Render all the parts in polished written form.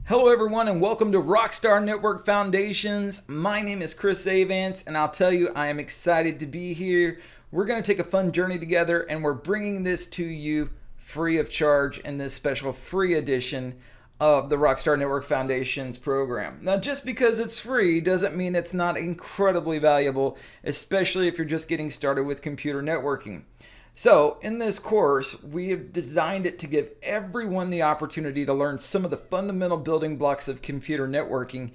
Hello everyone and welcome to Rockstar Network Foundations. My name is Chris Avance and I'll tell you I am excited to be here. We're going to take a fun journey together and we're bringing this to you free of charge in this special free edition of the Rockstar Network Foundations program. Now just because it's free doesn't mean it's not incredibly valuable, especially if you're just getting started with computer networking. So in this course, we have designed it to give everyone the opportunity to learn some of the fundamental building blocks of computer networking.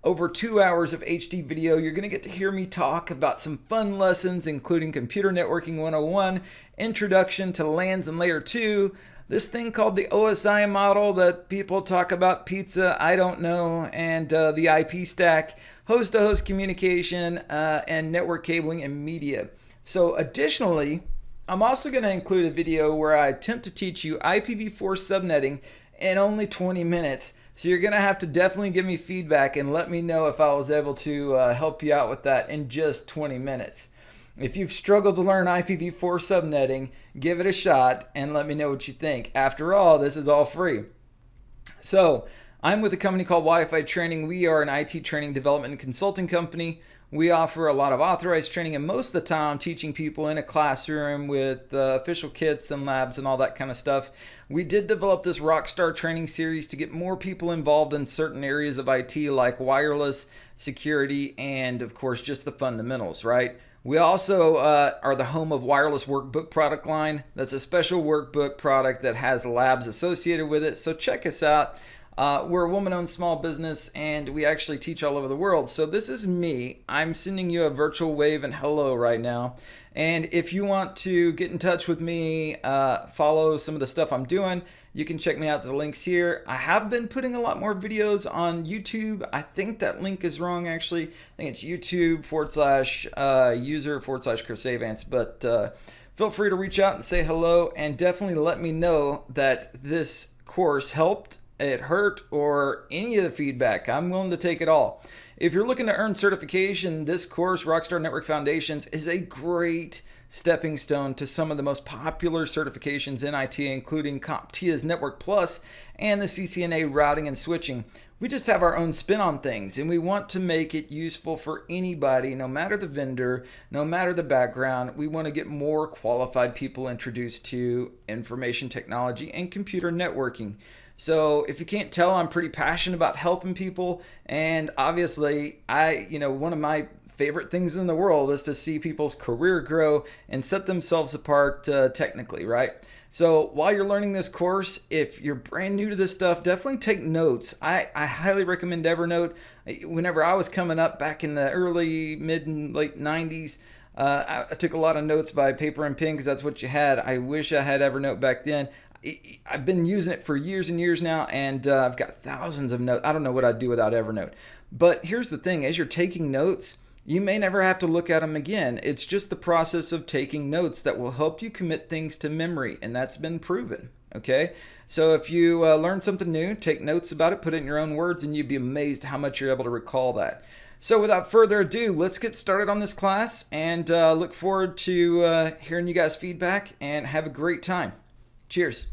Over 2 hours of HD video, you're going to get to hear me talk about some fun lessons, including Computer Networking 101, Introduction to LANs and Layer 2, this thing called the OSI model that people talk about, pizza, I don't know, and the IP stack, host-to-host communication, and network cabling and media. So additionally, I'm also going to include a video where I attempt to teach you IPv4 subnetting in only 20 minutes. So you're going to have to definitely give me feedback and let me know if I was able to help you out with that in just 20 minutes. If you've struggled to learn IPv4 subnetting, give it a shot and let me know what you think. After all, this is all free. So I'm with a company called WiFi Training. We are an IT training development and consulting company. We offer a lot of authorized training and most of the time teaching people in a classroom with official kits and labs and all that kind of stuff. We did develop this Rockstar training series to get more people involved in certain areas of IT like wireless, security, and of course just the fundamentals, right? We also are the home of Wireless Workbook product line. That's a special workbook product that has labs associated with it. So check us out. We're a woman-owned small business and we actually teach all over the world. So this is me. I'm sending you a virtual wave and hello right now. And if you want to get in touch with me, follow some of the stuff I'm doing, you can check me out. The links here. I have been putting a lot more videos on YouTube. I think that link is wrong actually. I think it's YouTube/user/Chris Avance. But feel free to reach out and say hello and definitely let me know that this course helped, it hurt, or any of the feedback. I'm willing to take it all. If you're looking to earn certification, this course, Rockstar Network Foundations, is a great stepping stone to some of the most popular certifications in IT, including CompTIA's Network Plus and the CCNA routing and switching. We just have our own spin on things and we want to make it useful for anybody, no matter the vendor, no matter the background. We want to get more qualified people introduced to information technology and computer networking. So if you can't tell, I'm pretty passionate about helping people, and obviously one of my favorite things in the world is to see people's career grow and set themselves apart technically, right? So while you're learning this course, if you're brand new to this stuff, definitely take notes. I highly recommend Evernote. Whenever I was coming up back in the early, mid, and late 90s, I took a lot of notes by paper and pen because that's what you had. I wish I had Evernote back then. I've been using it for years and years now, and I've got thousands of notes. I don't know what I'd do without Evernote. But here's the thing, as you're taking notes, you may never have to look at them again. It's just the process of taking notes that will help you commit things to memory, and that's been proven, okay? So if you learn something new, take notes about it, put it in your own words, and you'd be amazed how much you're able to recall that. So without further ado, let's get started on this class, and look forward to hearing you guys' feedback, and have a great time. Cheers.